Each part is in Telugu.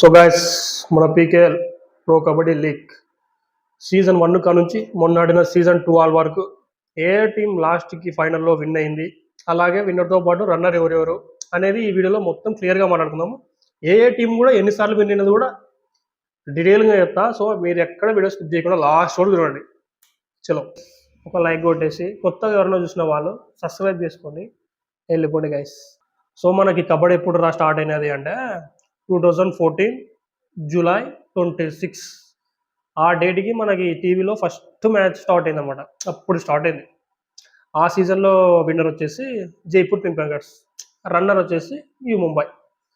సో గైస్, మన PKL pro kabaddi league season 1 కా నుంచి మొన్న ఆడిన సీజన్ 12 వరకు ఏ టీం లాస్ట్కి ఫైనల్లో విన్ అయింది, అలాగే విన్నర్తో పాటు రన్నర్ ఎవరెవరు అనేది ఈ వీడియోలో మొత్తం క్లియర్గా మాట్లాడుకుందాము. ఏ టీం కూడా ఎన్నిసార్లు విన్ అయినది కూడా డీటెయిల్గా చెప్తా. సో మీరు ఎక్కడ వీడియో స్కిప్ చేయకుండా లాస్ట్ వరకు చూడండి. చలో, ఒక లైక్ కొట్టేసి కొత్తగా ఎవరైనా చూసిన వాళ్ళు సబ్స్క్రైబ్ చేసుకోండి, వెళ్ళిపోండి గైస్. సో మనకి కబడ్డీ ఎప్పుడు స్టార్ట్ అయినది అంటే 2014 జూలై 26 ఆ డేట్కి మనకి టీవీలో ఫస్ట్ మ్యాచ్ స్టార్ట్ అయింది అనమాట. అప్పుడు స్టార్ట్ అయింది. ఆ సీజన్లో విన్నర్ వచ్చేసి జైపూర్ పింక్ ప్యాంథర్స్, రన్నర్ వచ్చేసి you Mumbai.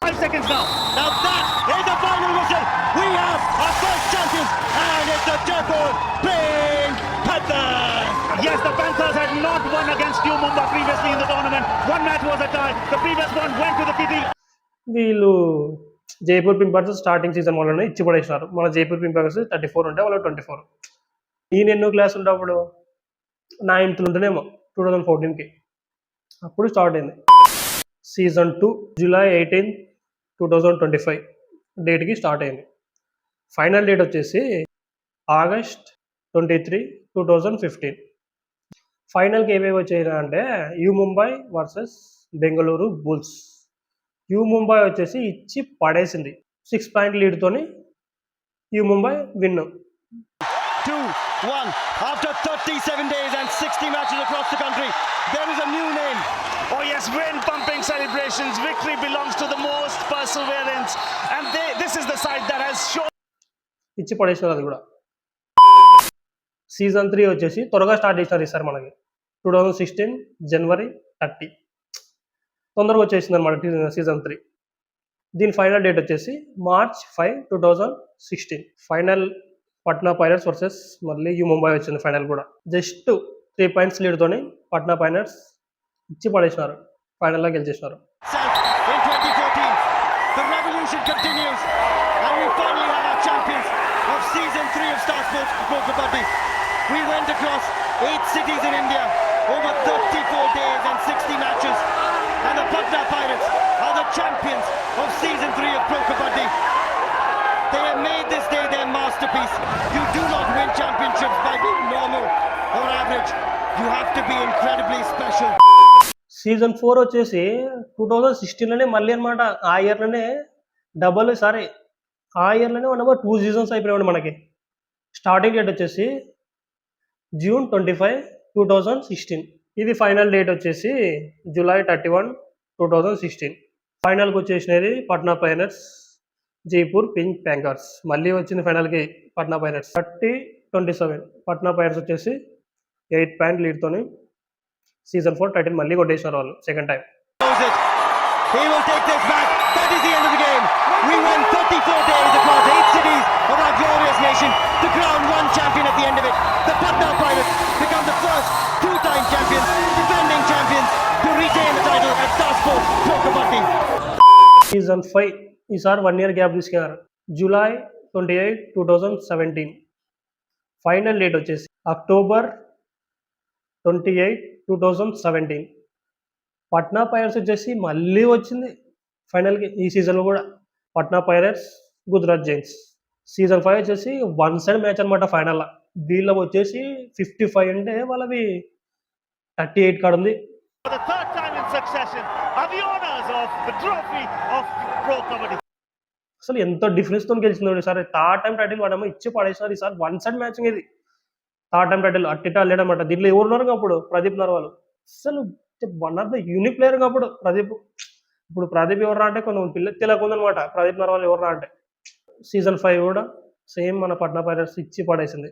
5 seconds now. Now that is the final whistle. We have our first champions, and it's the Jaipur Pink Panthers. Yes, the Panthers had not won against New Mumbai previously in the tournament. One match was a tie. The previous one went to the TT. వీళ్ళు Jaipur Pink Panthers starting season వాళ్ళని ఇచ్చి పడేసినారు. మన జైపూర్ పింక్ ప్యాంథర్స్ 34 ఉంటే వాళ్ళు 24. ఈయన ఎన్నో క్లాస్ ఉంటే అప్పుడు 9th ఉంటేనేమో 2014కి అప్పుడు స్టార్ట్ అయింది. సీజన్ 2 జూలై 18, 2025 డేట్కి స్టార్ట్ అయింది. ఫైనల్ డేట్ వచ్చేసి ఆగస్ట్ 23, 2015. ఫైనల్కి ఏమేమి వచ్చాయి అంటే U Mumbai versus Bengaluru Bulls. U Mumbai వచ్చేసి ఇచ్చి పడేసింది. 6 పాయింట్ లీడ్తోని U Mumbai win. 2-1 after 37 days and 60 matches across the country. There is a new name. Oh yes, rain pumping celebrations. Victory belongs to the most perseverance, and this is the side that has shown. ఇచ్చి పడేసినారు అది కూడా. సీజన్ 3 వచ్చేసి త్వరగా స్టార్ట్ చేసినారు ఈసారి మనకి 2016 జనవరి 30. తొందరగా వచ్చేసింది అనమాట సీజన్ 3. దీని ఫైనల్ డేట్ వచ్చేసి March 5, 2016. Final Patna pirates versus మళ్ళీ యూ ముంబై వచ్చింది ఫైనల్ కూడా. జస్ట్ 3 పాయింట్స్ లీడ్తోని పట్నా పైరట్స్ ఇచ్చి పడేసినారు, ఫైనల్లో గెలిచేసినారు. In 2014, the revolution continues, and we finally have our champions of season 3 of Star Sports Pro Kabaddi. We went across 8 cities in India over 34 days and 60 matches, and the Patna Pirates are the champions of season 3 of Pro Kabaddi. They have made this day their masterpiece. You do not win championships by being normal or average. You have to be incredibly special. Season 4 వచ్చేసి 2016లోనే మళ్ళీ అనమాట. ఆ ఇయర్లోనే ఆ ఇయర్లోనే 2 సీజన్స్ అయిపోయాడు మనకి. స్టార్టింగ్ డేట్ వచ్చేసి జూన్ 25, 2016. ఇది ఫైనల్ డేట్ వచ్చేసి జూలై 31, 2016. ఫైనల్కి వచ్చేసినది Patna Pirates Jaipur Pink Panthers. మళ్ళీ వచ్చింది ఫైనల్కి పట్నా పైరట్స్ 30-27. పట్నా పైరట్స్ వచ్చేసి 8 పాయింట్ లీడ్తోని సీజన్ 4 టైటిల్ మళ్ళీ కొట్టేసినారు వాళ్ళు second time. He will take this back. That is the end of the game. We went 34 days across 8 cities of our glorious nation to crown one champion at the end of it. The Patna Pirates become the first 2-time champions, defending champions, to retain the title at Star Sports Pro Kabaddi. Season 5 ఈసారి 1 ఇయర్ గ్యాప్ తీసుకున్నారు. జూలై 28, 2017. ఫైనల్ డేట్ వచ్చేసి అక్టోబర్ 28, 2017. పట్నా పైరట్స్ వచ్చేసి మళ్ళీ వచ్చింది ఫైనల్కి ఈ సీజన్లో కూడా. Patna pirates Gujarat Giants. Season 5 వచ్చేసి 1 సైడ్ మ్యాచ్ అనమాట ఫైనల్లో. వీళ్ళకి వచ్చేసి 55 అంటే వాళ్ళవి 38 కాడ ఉంది. For the third time in succession are the owners of the trophy of Pro Kabaddi. అసలు ఎంత డిఫరెన్స్తో గెలిచిందో ఈసారి. థర్డ్ టైం టైటిల్ వాడేమో ఇచ్చి పడేసారు. ఈసారి 1 సైడ్ మ్యాచింగ్ ఇది. థర్డ్ టైం టైటిల్ అట్టిటా లేడనమాట. దీంట్లో ఎవరు ఉన్నారు అప్పుడు? ప్రదీప్ నర్వాల్. అసలు one of the unique player అప్పుడు ప్రదీప్. ఇప్పుడు ప్రదీప్ ఎవరు అంటే కొంచెం పిల్లలు తెలియకుందనమాట ప్రదీప్ నర్వాల్ ఎవరు అంటే. సీజన్ 5 కూడా సేమ్ మన పట్నా పైరట్స్ ఇచ్చి పడేసింది.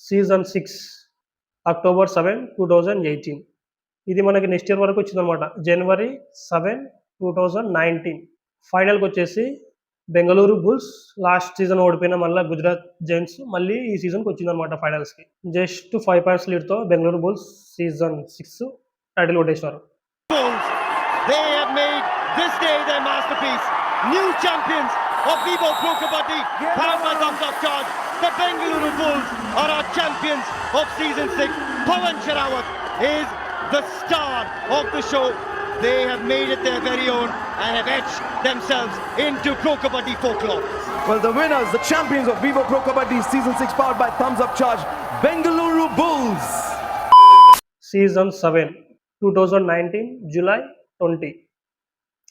Season 6 October 7, 2018. ఇది మనకి నెక్స్ట్ ఇయర్ వరకు వచ్చిందనమాట. జనవరి 7, 2019. ఫైనల్కి వచ్చేసి బెంగళూరు బుల్స్ లాస్ట్ సీజన్ ఓడిపోయిన మళ్ళీ గుజరాత్ జైంట్స్ మళ్ళీ ఈ సీజన్కి వచ్చిందనమాట ఫైనల్స్కి. జస్ట్ 5 పాయింట్స్ లీడ్తో బెంగళూరు బుల్స్ సీజన్ 6 టైటిల్ కొట్టేసినారు. They have made this day their masterpiece. New champions of Vivo Pro Kabaddi, powered by Thumbs Up Charge. The Bengaluru Bulls are our champions of season 6. Pawan Sherawat is the star of the show. They have made it their very own. and have etched themselves into Pro Kabaddi folklore. Well, the winners, the champions of Vivo Pro Kabaddi Season 6 powered by Thumbs Up Charge, Bengaluru Bulls. Season 7 2019 July 20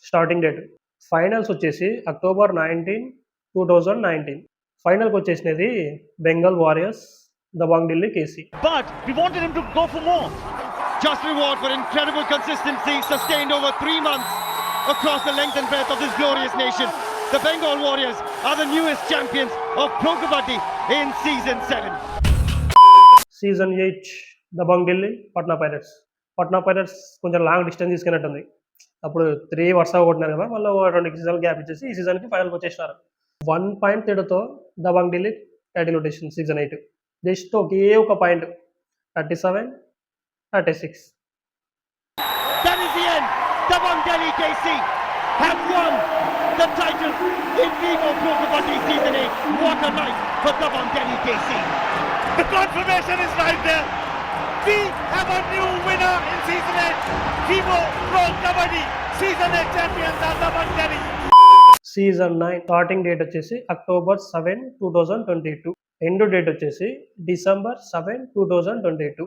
starting date. Finals వచ్చేసి అక్టోబర్ 19 2019. ఫైనల్కి వచ్చేసినది Bengal Warriors Dabang Delhi KC. But we wanted him to go for more. Just reward for incredible consistency sustained over 3 months across the length and breadth of this glorious nation. The Bengal Warriors are the newest champions of Pro Kabaddi in Season 7. Season 8 Dabangg Delhi Patna pirates. Patna pirates కొంచెం లాంగ్ డిస్టెన్స్ తీసుకున్నట్టుంది. అప్పుడు 3 వరుసగా కొట్టినారు కదా, మళ్ళీ 2 సీజన్ గ్యాప్ ఇచ్చేసి ఈ సీజన్కి ఫైనల్కి వచ్చేసినారు. 1 పాయింట్ తేడాతో దబాంగ్ ఢిల్లీ టైటిల్ కొట్టేసింది సీజన్ 8. జస్ట్ ఒకే ఒక point, 37-36. That is the end. Dabang Delhi KC have won the title in Vivo Pro Kabaddi Season 8. What a night for Dabang Delhi KC. The confirmation is right there. We have a new winner in Season 8. Vivo Pro Kabaddi Season 8 champions are Dabang Delhi. Season 9 starting date వచ్చేసి అక్టోబర్ 7 2022. ఎండ్ డేట్ వచ్చేసి డిసెంబర్ 7 2022.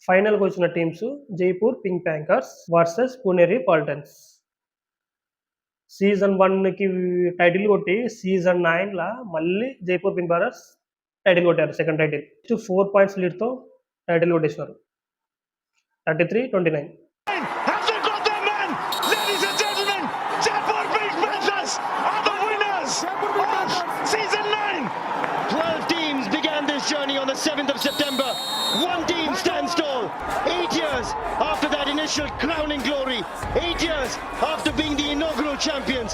ఫైనల్కి వచ్చిన teams Jaipur Pink Panthers versus Puneri Paltans. Season 1కి టైటిల్ కొట్టి సీజన్ 9లా మళ్ళీ జైపూర్ పింక్ ప్యాంకర్స్ టైటిల్ కొట్టారు, సెకండ్ టైటిల్. 4 పాయింట్స్ లీడ్తో టైటిల్ కొట్టేసినారు, 33-29. Have they got their man? Ladies and gentlemen, Jaipur Pink Panthers are the winners of Season 9. 12 teams began this journey on the 7th of September. One team stands tall. 8 years after that initial crowning glory, 8 years after being the inaugural champions,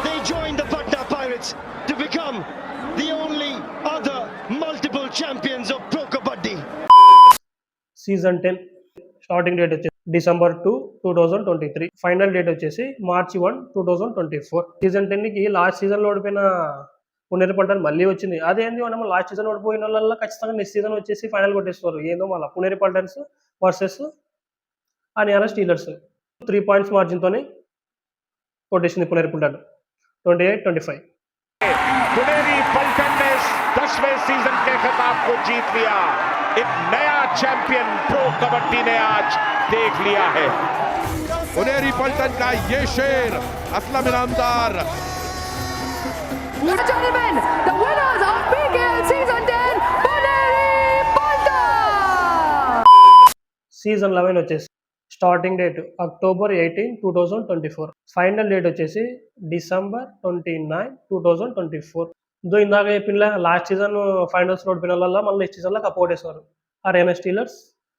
they joined the Patna Pirates to become the only other multiple champions of Pro Kabaddi. Season 10 starting date వచ్చేసి డిసెంబర్ 2 2023. ఫైనల్ డేట్ వచ్చేసి మార్చి 1 2024. సీజన్ 10కి లాస్ట్ సీజన్లో ఓడిపోయిన పునేరి పల్టన్ మళ్ళీ వచ్చింది. అదేంది మనం లాస్ట్ సీజన్ ఓడిపోయిన వాళ్ళ ఖచ్చితంగా నెక్స్ట్ సీజన్ వచ్చేసి ఫైనల్ కొట్టేస్తారు. ఏందో మళ్ళీ Puneri Paltans versus Haryana Steelers 3 points మార్జిన్తోనే కొట్టేసింది పునేరి పల్టన్, 28-25. पुनेरी पलटन ने 10वें सीजन के खिताब को जीत लिया. एक नया चैंपियन प्रो कबड्डी ने आज देख लिया है. पुनेरी पलटन का ये शेर Aslam Inamdar. Ladies and gentlemen, the winners of PKL Season 10, Puneri Paltan! Season 11 వచ్చేసి starting date October 18 2024. Final date వచ్చేసి డిసెంబర్ 29 2024. ఇదో ఇందాక చెప్పిన లాస్ట్ సీజన్ ఫైనల్స్ ఓడిపోయిన వల్ల మళ్ళీ నెక్స్ట్ సీజన్లో కప్ కొట్టేశారు Haryana Steelers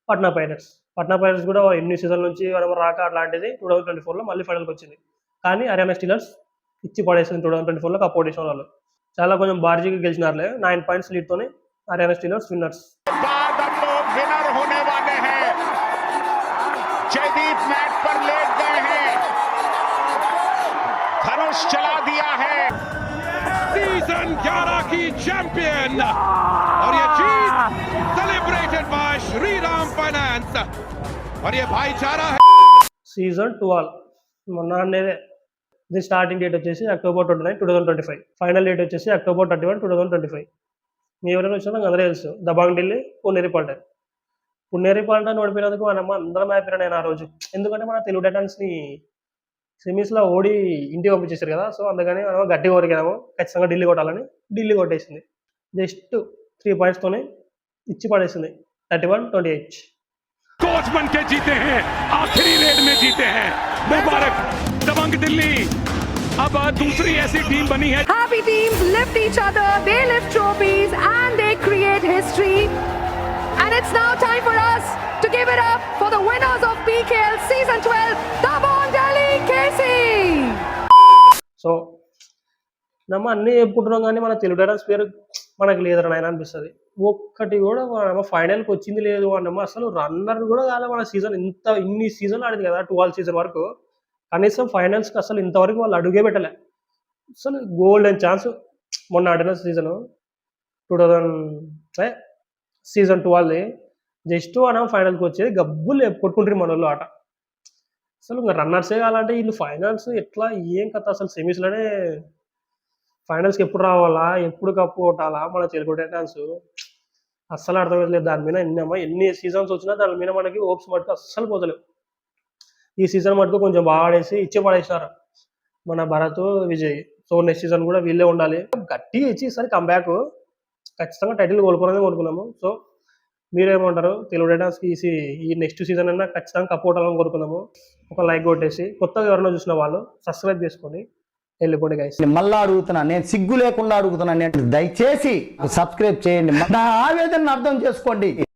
Patna pirates. Patna pirates కూడా ఎన్ని సీజన్ నుంచి రాక అట్లాంటిది 2024లో మళ్ళీ ఫైనల్కి వచ్చింది. కానీ హర్యానా స్టీలర్స్ ఇచ్చి పడేసింది 2024లో కప్ కొట్టేసిన వాళ్ళు. చాలా కొంచెం బార్జీగా గెలిచినారులే, 9 పాయింట్స్ లీడ్తోనే హర్యానా స్టీలర్స్ విన్నర్స్. बाद अब लोग विनर होने वाले हैं. जयदीप मैट पर लेट गए हैं, धनुष चला दिया है. सीजन 11 की चैंपियन और ये जीत celebrated by Shri Ram Finance और ये भाईचारा है. సీజన్ 12 మొన్న అనేదే. ఇది స్టార్టింగ్ డేట్ వచ్చేసి అక్టోబర్ 29 2025. ఫైనల్ డేట్ వచ్చేసి అక్టోబర్ 31 2025. మీ ఎవరైనా వచ్చినా నాకు అందరూ తెలుసు, దబాంగ్ ఢిల్లీ పునేరి పల్టన్. పునేరి పల్టన్ ఓడిపోయినందుకు మనమ్మ అందరం హ్యాపీ నేను ఆ రోజు. ఎందుకంటే మన తెలుగు టైటన్స్ని సెమీస్లో ఓడి ఇంటికి పంపించేశారు కదా, సో అందుకని మనం గట్టిగా ఓడిగాము, ఖచ్చితంగా ఢిల్లీ కొట్టాలని ఢిల్లీ కొట్టేసింది. జస్ట్ 3 పాయింట్స్తోనే ఇచ్చి పడేసింది, 31-28. कोच बन के जीते हैं, आखिरी रेड में जीते हैं. मुबारक दबंग दिल्ली. अब दूसरी ऐसी टीम बनी है. Happy teams lift each other, they lift trophies and they create history. And it's now time for us to give it up for the winners of PKL Season 12, Dabang Delhi KC. So నమ్మ అన్నీ చెప్పుకుంటున్నాం కానీ మన తెలుగు టైటన్స్ పేరు మనకు లేదని ఆయన అనిపిస్తుంది. ఒక్కటి కూడా మన ఫైనల్కి వచ్చింది లేదు అన్నమ్మ. అసలు రన్నర్ కూడా కాలే మన సీజన్. ఇన్ని సీజన్లు ఆడింది కదా, 12 సీజన్ వరకు, కనీసం ఫైనల్స్కి అసలు ఇంతవరకు వాళ్ళు అడుగే పెట్టలే. అసలు గోల్డెన్ ఛాన్స్ మొన్న ఆడిన సీజను 2000 సీజన్ 12 జస్ట్ మనం ఫైనల్కి వచ్చేది గబ్బులు కొట్టుకుంటారు మన వాళ్ళు ఆట. అసలు ఇంకా రన్నర్సే కావాలంటే వీళ్ళు ఫైనల్స్ ఎట్లా ఏం కథ అసలు సెమీస్లోనే ఫైనల్స్కి ఎప్పుడు రావాలా ఎప్పుడు కప్పు కొట్టాలా మన తెలుగు టైటాన్స్ అస్సలు అర్థమవుతలేదు. దాని మీద ఎన్ని సీజన్స్ వచ్చినా దాని మీద మనకి హోప్స్ మటుకు అస్సలు పోతలేవు. ఈ సీజన్ మటుకు కొంచెం బాగా ఆడేసి ఇచ్చి పడేసినారు మన Bharat Vijay. So next season కూడా వీళ్ళే ఉండాలి. గట్టి ఇచ్చి ఈసారి కంబ్యాక్ ఖచ్చితంగా టైటిల్ కోరుకున్నాము. సో మీరేమంటారు? తెలుగు టైటాన్స్కి ఈ నెక్స్ట్ సీజన్ అయినా ఖచ్చితంగా కప్ కొట్టాలని కోరుకున్నాము. ఒక లైక్ కొట్టేసి కొత్తగా ఎవరైనా చూసిన వాళ్ళు సబ్స్క్రైబ్ చేసుకొని వెళ్ళిపోండి గైస్. మళ్ళా అడుగుతున్నా, నేను సిగ్గు లేకుండా అడుగుతున్నా, నేను దయచేసి సబ్స్క్రైబ్ చేయండి, నా ఆవేదనను అర్థం చేసుకోండి.